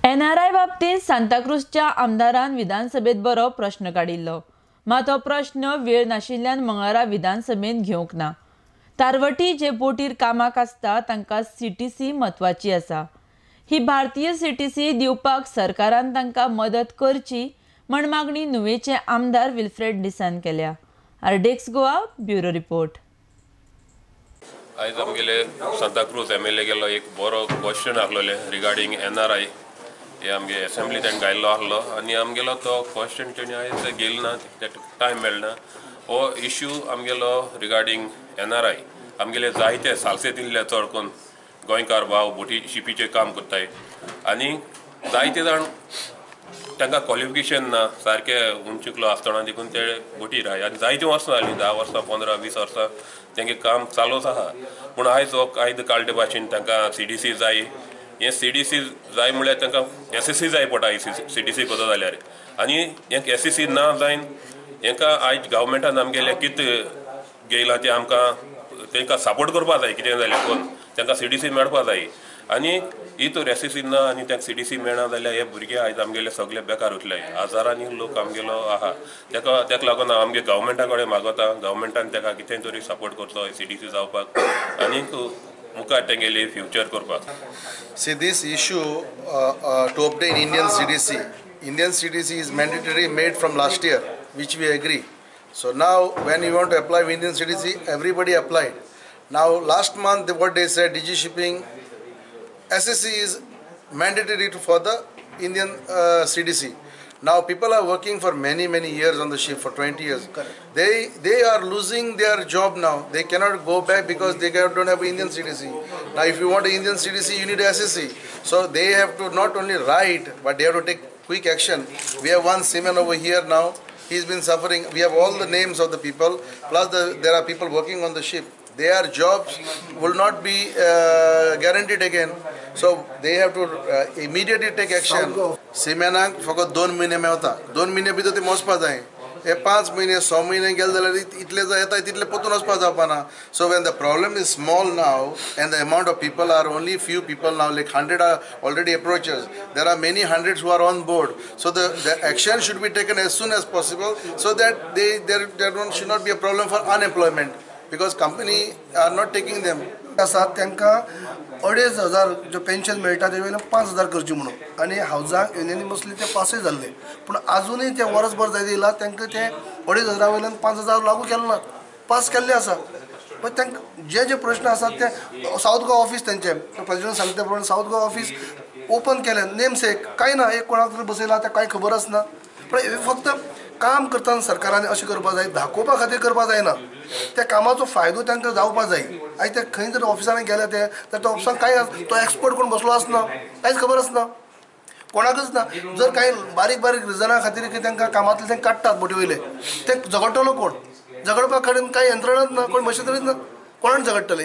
NRI बाबतीत सांताक्रूजच्या आमदारान विधानसभेत बरो प्रश्न काडिल्लो, मात हो प्रश्न वेळ नाशिल्ल्यान मंगळारा विधानसभेत घेवंक ना। तारवटी जे बोटीर कामाक आसता तांकां CTC म्हत्वाची आसा। ही भारतीय CTC दिवपाक सरकारान तांकां मदत करची म्हण मागणी नुवेचे आमदार विल्फ्रेड डिसान केल्या। आरडेक्स गोवा ब्युरो रिपोर्ट। आयज आमगेले सांताक्रूज MLA गेलो एक बरो क्वेश्चन आसलोले रिगार्डिंग NRI हे आमगे असेंब्लींत गायल्लो आसलो आनी आमगेलो तो क्वेश्चन तेणी आयज गेल ना टायम मेळना। हो इश्यू आमगेलो रिगार्डिंग NRI आमगेले जायते सालसेतिल्ले चड करून गोंयकार भाव बोटी शिपीचें काम करताय आनी जायते जाण तांकां क्वॉलिफिकेशन ना सारके उंचिकलो आसतना देखून ते बोटीर आहाय आनी जायतीं वर्सां जालीं 10 वर्सां 15-20 वर्सां तेंगे काम चालूच आहा। पूण आयज हो कायदो काडले भाशेन तांकां CDC जाय हे CDC जाय म्हळ्यार तांकां SSC जाय पडटा CDC करता जाल्यार आनी हें SSC ना जायन हेंकां आयज गव्हर्मेंटान आमगेले कितें घेयलां तें आमकां तांकां सपोर्ट करपा जाय कितें जाल्यार कोण तांकां CDC मेळपा जाय आनी ही तर SSC ना आनी तांकां CDC मेळना जाल्यार हे भुरगे आयज आमगेले सगळे बेकार उरले। हजारांनी लोक आमगेलो आहा तेका लागून हांव आमगे गव्हर्मेंटा कडेन मागता गव्हर्मेंटान ताका कितें तरी सपोर्ट करचो CDC जावपाक आनीक मुखार तेंगेली फ्युचर करपाक। See, this issue to obtain Indian CDC is mandatory made from last year, which we agree. So now when you want to apply Indian CDC, everybody applied. Now last month what they said, DG shipping SSC is mandatory for the Indian CDC. Now people are working for many years on the ship, for 20 years. They are losing their job now. They cannot go back because they don't have Indian CDC. Now if you want an Indian CDC, you need SSC. So they have to not only write, but they have to take quick action. We have one seaman over here now. He's been suffering. We have all the names of the people. Plus there are people working on the ship. Their jobs will not be guaranteed again. So they have to immediately take action. Seaman फकत 2 महिने मेवता 2 महिने भितर ते मोजपा जाय हे 5 महिने 6 महिने गेले जाल्यार इतले येता तितले पोतून वचपा जावपाना। So when the problem is small now and the amount of people are only few people now, like 100 are already approaches, there are many hundreds who are on board. So the action should be taken as soon as possible so that there should not be a problem for unemployment because company are not taking them. तांकां 2,500 जो pension मेळटा ते वयल्यान 5,000 करची म्हणून आनी हावजाक युनियनिमसली ते पासय जाल्ले पूण आजुनूय ते वर्सभर जाय दिला तांकां ते 2,500 वयल्यान 5,000 लागू केले ना पास केल्ले आसा। पण तांकां जे प्रश्न आसात ते साऊथ गोवा ऑफिस तेंचे प्रेसिडेंट सांगता प्रमाणे साऊथ गोवा ऑफिस ओपन केलें नेमसेक कांय ना एक कोणाक तरी बसयला ते कांय खबर आसना पण फक्त काम करतना सरकारान अशें करपा जाय दाखोवपा खातीर करपा जायना त्या कामाचो फायदो तांकां जावपा जाय। आयज ते खंय जर ऑफिसांनी गेले ते तर तो ऑफिसान कांय तो एक्सपर्ट कोण बसलो आसना कांयच खबर आसना कोणाकच ना। जर कांय बारीक रिजना खातीर की तांकां कामांतले ते काडटात बोटी वयले ते झगडटलो कोण झगडपा कडेन कांय यंत्रणाच ना कोण मशिनरीच ना कोणान झगडटले।